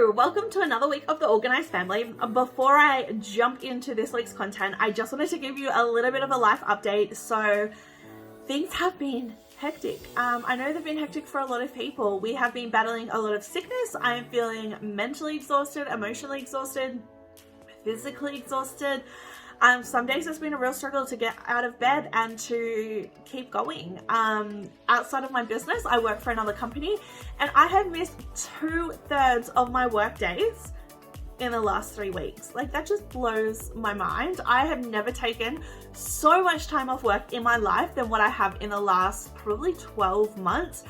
Hello, welcome to another week of the Organise family. Before I jump into this week's content, I just wanted to give you a little bit of a life update. So things have been hectic. I know they've been hectic for a lot of people. We have been battling a lot of sickness. I am feeling mentally exhausted, emotionally exhausted, physically exhausted. Some days it's been a real struggle to get out of bed and to keep going. Outside of my business, I work for another company and I have missed 2/3 of my work days in the last 3 weeks. Like, that just blows my mind. I have never taken so much time off work in my life than what I have in the last probably 12 months.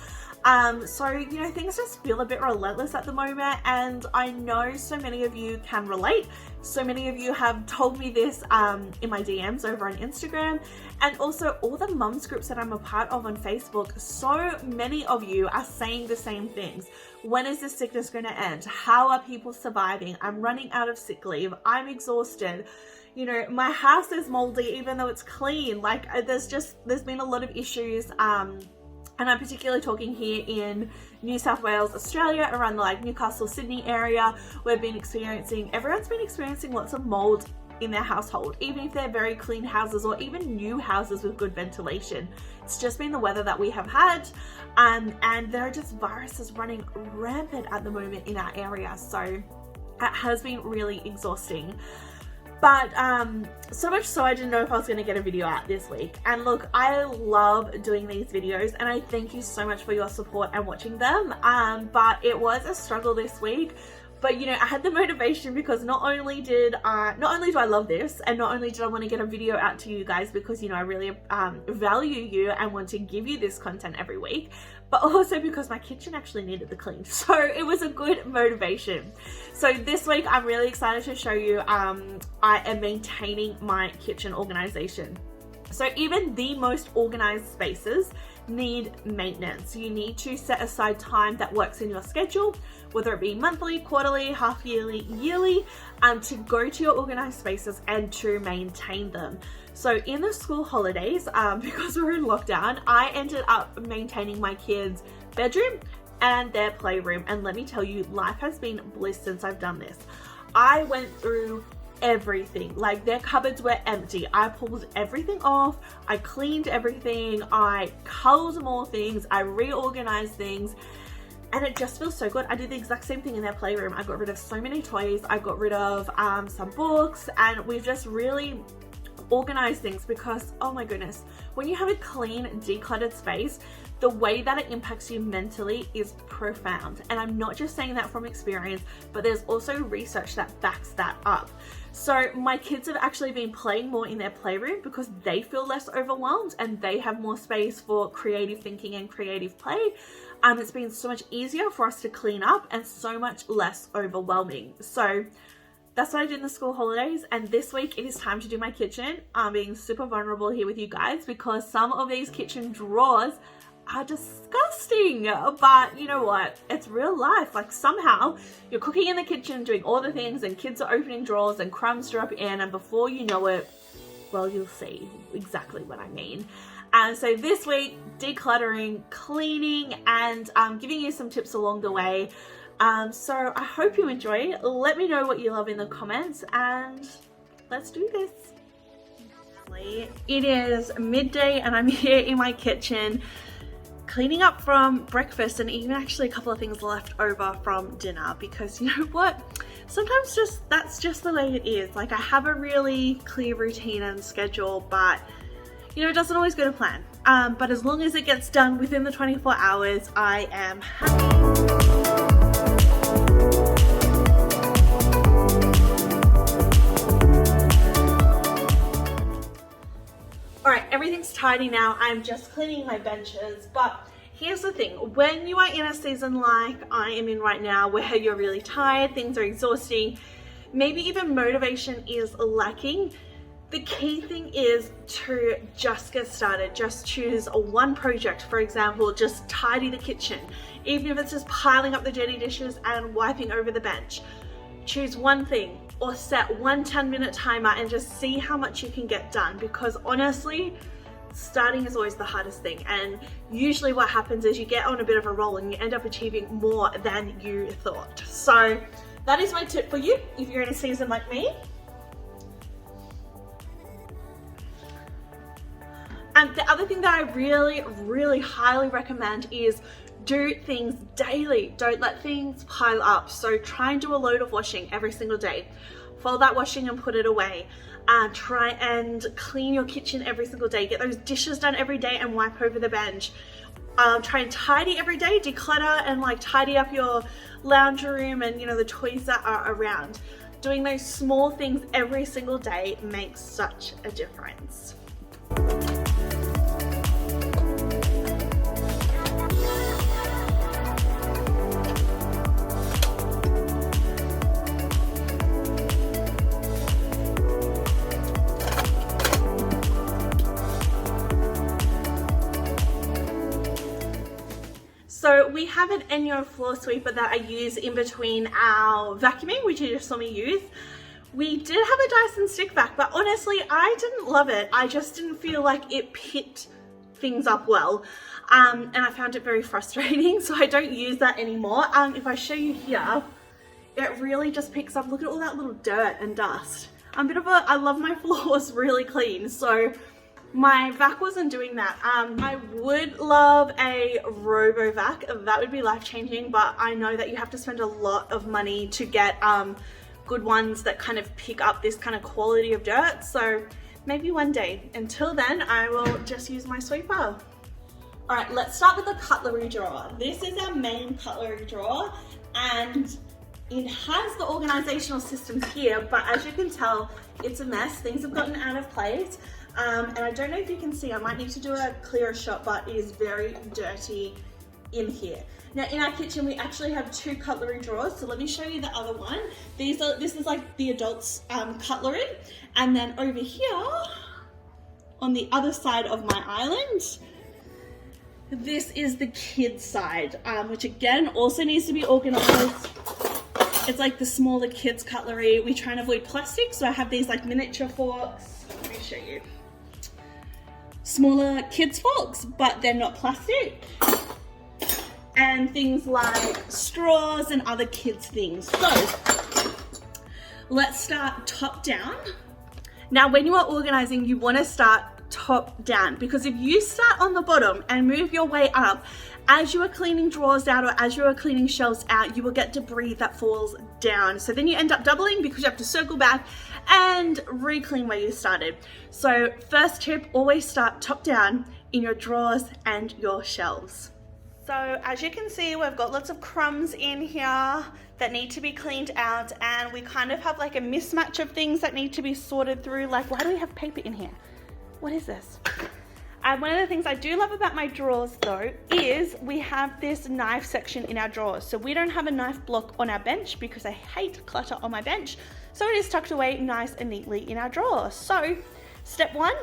So, you know, things just feel a bit relentless at the moment, and I know so many of you can relate. So many of you have told me this in my DMs over on Instagram, and also all the mums groups that I'm a part of on Facebook. So many of you are saying the same things. When is this sickness going to end? How are people surviving? I'm running out of sick leave. I'm exhausted. You know, my house is moldy even though it's clean. Like, there's been a lot of issues. And I'm particularly talking here in New South Wales, Australia, around the Newcastle, Sydney area. Everyone's been experiencing lots of mold in their household, even if they're very clean houses or even new houses with good ventilation. It's just been the weather that we have had, and there are just viruses running rampant at the moment in our area. So it has been really exhausting. But so much so I didn't know if I was going to get a video out this week. And look, I love doing these videos and I thank you so much for your support and watching them. But it was a struggle this week. But you know, I had the motivation because not only do I love this, and not only did I want to get a video out to you guys because, you know, I really value you and want to give you this content every week, but also because my kitchen actually needed the clean. So it was a good motivation. So this week I'm really excited to show you I am maintaining my kitchen organization. So even the most organized spaces need maintenance. You need to set aside time that works in your schedule, whether it be monthly, quarterly, half yearly, yearly, to go to your organized spaces and to maintain them. So in the school holidays, because we're in lockdown, I ended up maintaining my kids' bedroom and their playroom. And let me tell you, life has been bliss since I've done this. I went through everything. Like, their cupboards were empty. I pulled everything off. I cleaned everything. I culled more things. I reorganized things. And it just feels so good. I did the exact same thing in their playroom. I got rid of so many toys. I got rid of some books, and we've just really organized things because, oh my goodness, when you have a clean, decluttered space, the way that it impacts you mentally is profound. And I'm not just saying that from experience, but there's also research that backs that up. So my kids have actually been playing more in their playroom because they feel less overwhelmed and they have more space for creative thinking and creative play. It's been so much easier for us to clean up and so much less overwhelming. So that's what I did in the school holidays, and this week it is time to do my kitchen. I'm being super vulnerable here with you guys because some of these kitchen drawers are disgusting, but you know what? It's real life. Like, somehow you're cooking in the kitchen, doing all the things, and kids are opening drawers and crumbs drop in, and before you know it, well, you'll see exactly what I mean. And so this week, decluttering, cleaning, and giving you some tips along the way. So I hope you enjoy. Let me know what you love in the comments, and let's do this. It is midday and I'm here in my kitchen cleaning up from breakfast, and even actually a couple of things left over from dinner, because you know what? Sometimes that's just the way it is. Like, I have a really clear routine and schedule, but you know, it doesn't always go to plan. But as long as it gets done within the 24 hours, I am happy. Alright, everything's tidy now. I'm just cleaning my benches, but here's the thing. When you are in a season like I am in right now, where you're really tired, things are exhausting, maybe even motivation is lacking, the key thing is to just get started. Just choose one project. For example, just tidy the kitchen. Even if it's just piling up the dirty dishes and wiping over the bench. Choose one thing, or set one 10-minute timer and just see how much you can get done, because honestly, starting is always the hardest thing, and usually what happens is you get on a bit of a roll and you end up achieving more than you thought. So that is my tip for you if you're in a season like me. And the other thing that I really highly recommend is do things daily. Don't let things pile up. So try and do a load of washing every single day. Fold that washing and put it away. Try and clean your kitchen every single day. Get those dishes done every day and wipe over the bench. Try and tidy every day, declutter and like tidy up your lounge room and, you know, the toys that are around. Doing those small things every single day makes such a difference. So we have an Enyo floor sweeper that I use in between our vacuuming, which you just saw me use. We did have a Dyson stick vac, but honestly, I didn't love it. I just didn't feel like it picked things up well. And I found it very frustrating, so I don't use that anymore. If I show you here, it really just picks up, look at all that little dirt and dust. I love my floors really clean, so my vac wasn't doing that. I would love a robo vac. That would be life-changing, but I know that you have to spend a lot of money to get good ones that kind of pick up this kind of quality of dirt. So maybe one day. Until then, I will just use my sweeper. All right, let's start with the cutlery drawer. This is our main cutlery drawer, and it has the organizational systems here, but as you can tell, it's a mess. Things have gotten out of place. And I don't know if you can see, I might need to do a clearer shot, but it is very dirty in here. Now in our kitchen, we actually have two cutlery drawers. So let me show you the other one. This is like the adults cutlery. And then over here on the other side of my island, this is the kids side, which again also needs to be organized. It's like the smaller kids cutlery. We try and avoid plastic. So I have these like miniature forks. Let me show you. Smaller kids forks, but they're not plastic, and things like straws and other kids things. So let's start top down. Now when you are organizing, you want to start top down, because if you start on the bottom and move your way up, as you are cleaning drawers out or as you are cleaning shelves out, you will get debris that falls down. So then you end up doubling because you have to circle back and re-clean where you started. So first tip, always start top down in your drawers and your shelves. So as you can see, we've got lots of crumbs in here that need to be cleaned out, and we kind of have like a mismatch of things that need to be sorted through. Like, why do we have paper in here? What is this? One of the things I do love about my drawers though is we have this knife section in our drawers. So we don't have a knife block on our bench because I hate clutter on my bench. So it is tucked away nice and neatly in our drawers. So step one,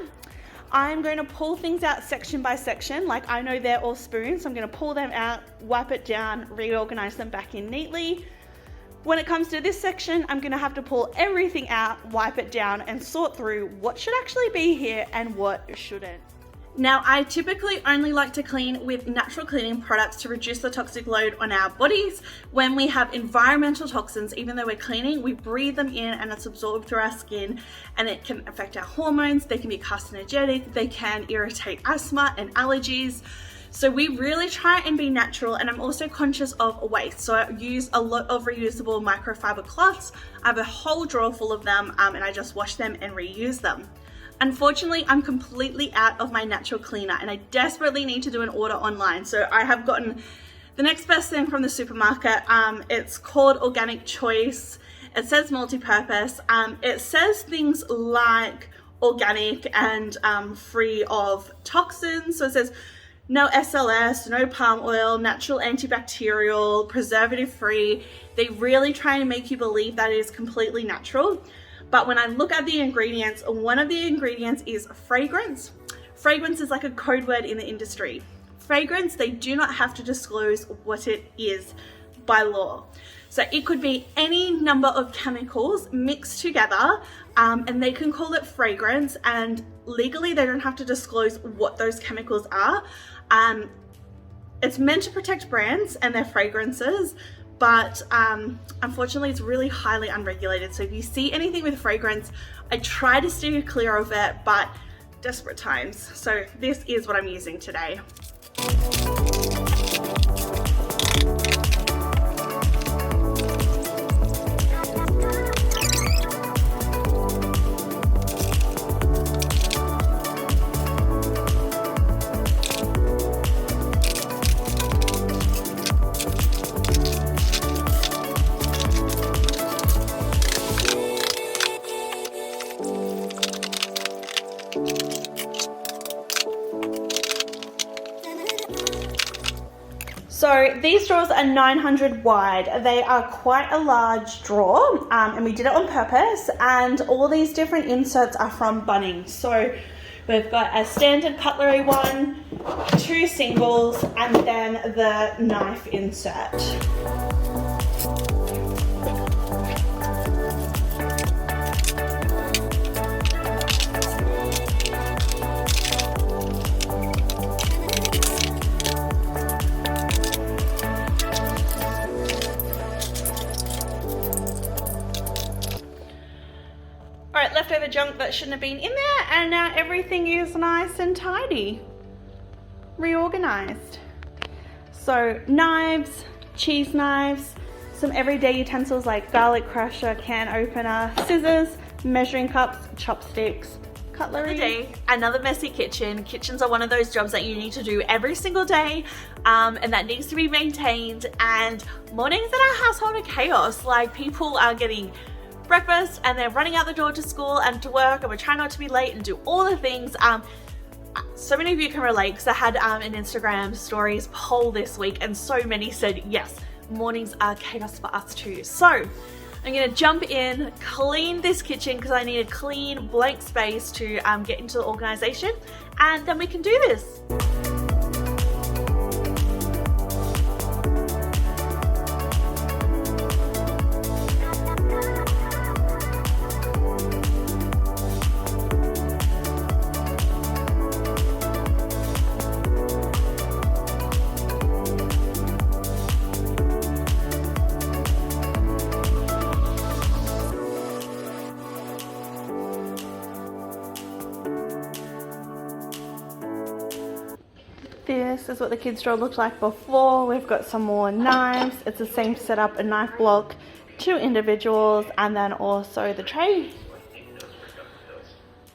I'm going to pull things out section by section. Like, I know they're all spoons, so I'm going to pull them out, wipe it down, reorganize them back in neatly. When it comes to this section, I'm going to have to pull everything out, wipe it down, and sort through what should actually be here and what shouldn't. Now, I typically only like to clean with natural cleaning products to reduce the toxic load on our bodies. When we have environmental toxins, even though we're cleaning, we breathe them in and it's absorbed through our skin, and it can affect our hormones. They can be carcinogenic, they can irritate asthma and allergies. So we really try and be natural, and I'm also conscious of waste. So I use a lot of reusable microfiber cloths. I have a whole drawer full of them, and I just wash them and reuse them. Unfortunately, I'm completely out of my natural cleaner, and I desperately need to do an order online. So I have gotten the next best thing from the supermarket. It's called Organic Choice. It says multi-purpose. It says things like organic and free of toxins. So it says no SLS, no palm oil, natural antibacterial, preservative free. They really try and make you believe that it is completely natural. But when I look at the ingredients, one of the ingredients is fragrance. Fragrance is like a code word in the industry. Fragrance, they do not have to disclose what it is by law. So it could be any number of chemicals mixed together, and they can call it fragrance, and legally they don't have to disclose what those chemicals are. It's meant to protect brands and their fragrances, but unfortunately it's really highly unregulated. So if you see anything with fragrance, I try to steer clear of it, but desperate times. So this is what I'm using today. So these drawers are 900 wide. They are quite a large drawer, and we did it on purpose, and all these different inserts are from Bunnings. So we've got a standard cutlery one, 2 singles, and then the knife insert. Alright, leftover junk that shouldn't have been in there, and now everything is nice and tidy. Reorganized. So knives, cheese knives, some everyday utensils like garlic crusher, can opener, scissors, measuring cups, chopsticks, cutlery. Another messy kitchen. Kitchens are one of those jobs that you need to do every single day, and that needs to be maintained, and mornings in our household are chaos. Like, people are getting breakfast and they're running out the door to school and to work, and we're trying not to be late and do all the things. So many of you can relate, because I had an Instagram stories poll this week, and so many said yes, mornings are chaos for us too. So I'm gonna jump in, clean this kitchen, because I need a clean blank space to get into the organization, and then we can do this. This is what the kids' drawer looked like before. We've got some more knives. It's the same setup, a knife block, 2 individuals, and then also the tray.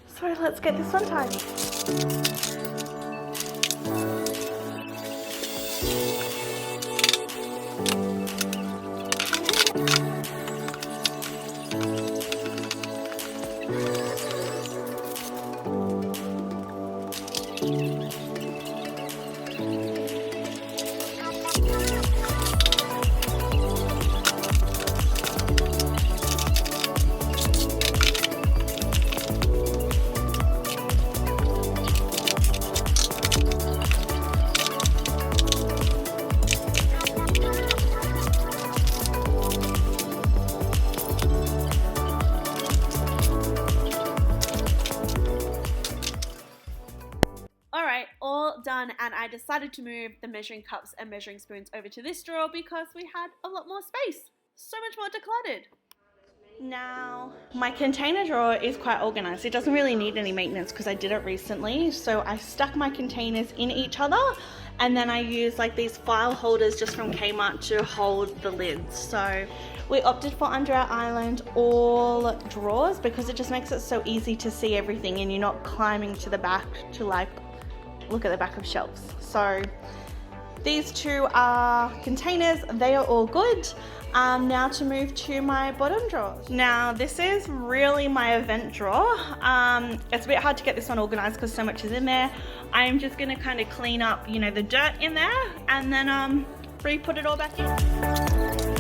So let's get this one tidy. Done, and I decided to move the measuring cups and measuring spoons over to this drawer because we had a lot more space, so much more decluttered. Now my container drawer is quite organized. It doesn't really need any maintenance because I did it recently. So I stuck my containers in each other, and then I use like these file holders just from Kmart to hold the lids. So we opted for under our island all drawers because it just makes it so easy to see everything, and you're not climbing to the back to like look at the back of shelves. So these 2 are containers, they are all good. Now to move to my bottom drawers. Now this is really my event drawer. It's a bit hard to get this one organized because so much is in there. I'm just gonna kind of clean up, you know, the dirt in there, and then re-put it all back in.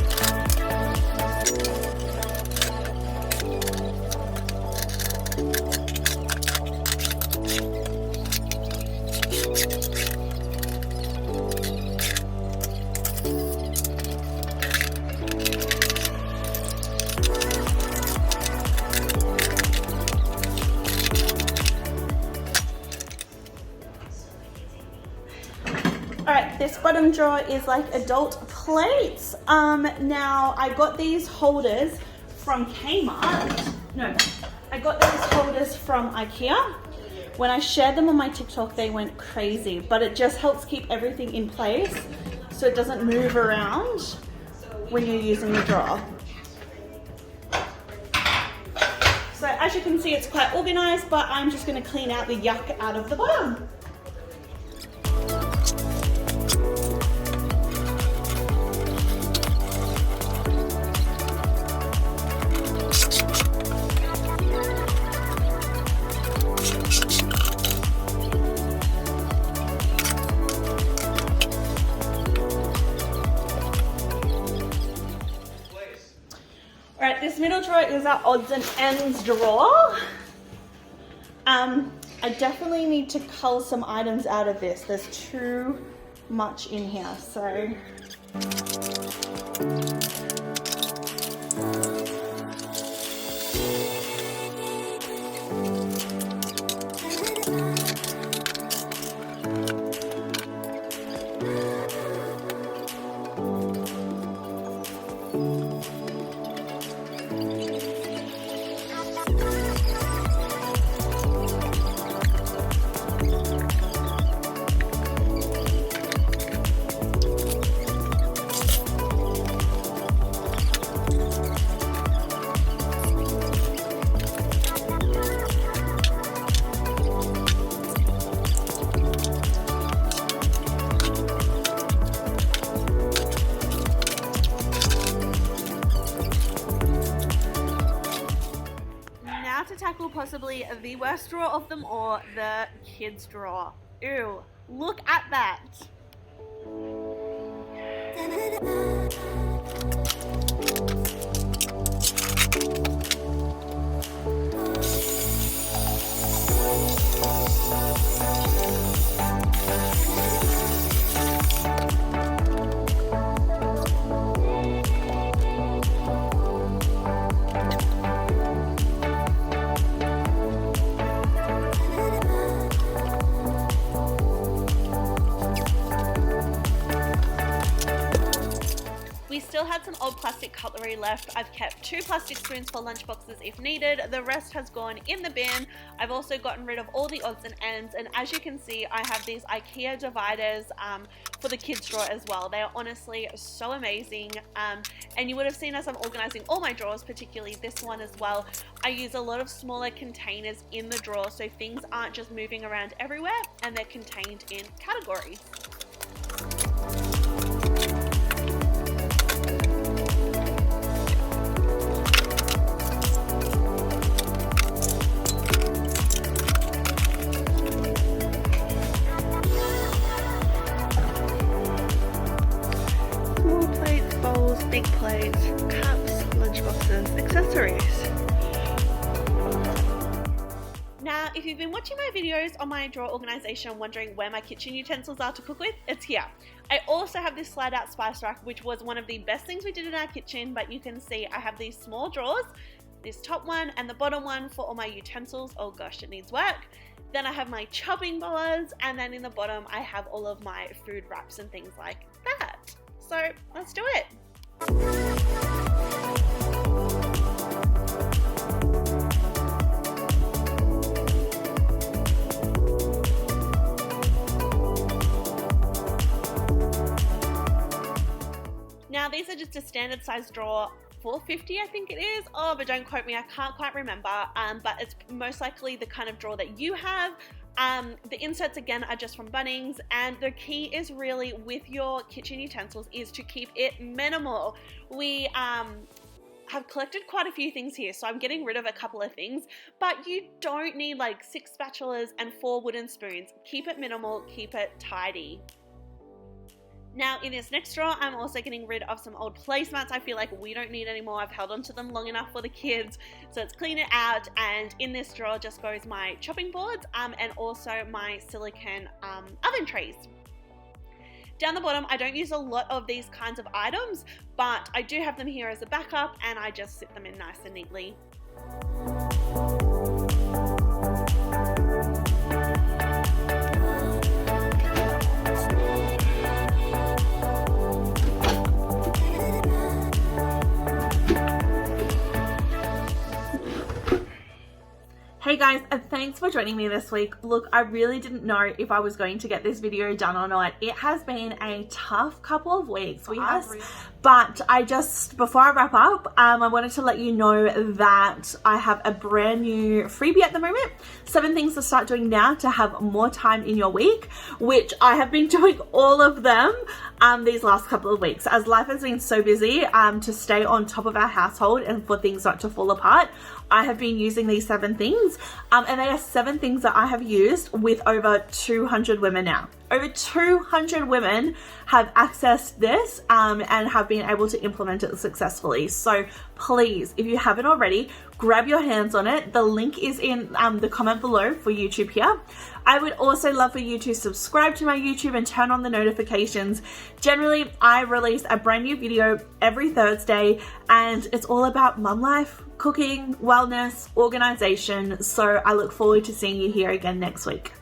Alright, this bottom drawer is like adult plates. Now I got these holders from Kmart. No, I got these holders from IKEA. When I shared them on my TikTok, they went crazy, but it just helps keep everything in place so it doesn't move around when you're using the drawer. So as you can see, it's quite organized, but I'm just going to clean out the yuck out of the bottom. Alright, this middle drawer is our odds and ends drawer. I definitely need to cull some items out of this. There's too much in here, so. To tackle possibly the worst drawer of them all, the kids drawer. Ew, look at that. We still had some old plastic cutlery left. I've kept 2 plastic spoons for lunchboxes if needed. The rest has gone in the bin. I've also gotten rid of all the odds and ends, and as you can see, I have these IKEA dividers for the kids drawer as well. They are honestly so amazing, and you would have seen as I'm organizing all my drawers, particularly this one as well, I use a lot of smaller containers in the drawer so things aren't just moving around everywhere and they're contained in categories. Big plates, cups, lunchboxes, accessories. Now, if you've been watching my videos on my drawer organization wondering where my kitchen utensils are to cook with, it's here. I also have this slide out spice rack, which was one of the best things we did in our kitchen, but you can see I have these small drawers, this top one and the bottom one for all my utensils. Oh gosh, it needs work. Then I have my chopping boards, and then in the bottom I have all of my food wraps and things like that. So let's do it. Now these are just a standard size drawer, $4.50 I think it is. Oh, but don't quote me, I can't quite remember. But it's most likely the kind of drawer that you have. The inserts again are just from Bunnings, and the key is really with your kitchen utensils is to keep it minimal. We have collected quite a few things here, so I'm getting rid of a couple of things, but you don't need like 6 spatulas and 4 wooden spoons. Keep it minimal, keep it tidy. Now in this next drawer, I'm also getting rid of some old placemats. I feel like we don't need anymore. I've held onto them long enough for the kids, so let's clean it out. And in this drawer just goes my chopping boards and also my silicone oven trays. Down the bottom, I don't use a lot of these kinds of items, but I do have them here as a backup, and I just sit them in nice and neatly. guys, thanks for joining me this week. Look, I really didn't know if I was going to get this video done or not. It has been a tough couple of weeks for us, but before I wrap up, I wanted to let you know that I have a brand new freebie at the moment. 7 things to start doing now to have more time in your week, which I have been doing all of them these last couple of weeks, as life has been so busy to stay on top of our household and for things not to fall apart. I have been using these 7 things, and they are 7 things that I have used with over 200 women now. Over 200 women have accessed this and have been able to implement it successfully. So please, if you haven't already, grab your hands on it. The link is in the comment below for YouTube here. I would also love for you to subscribe to my YouTube and turn on the notifications. Generally, I release a brand new video every Thursday, and it's all about mum life, cooking, wellness, organization. So I look forward to seeing you here again next week.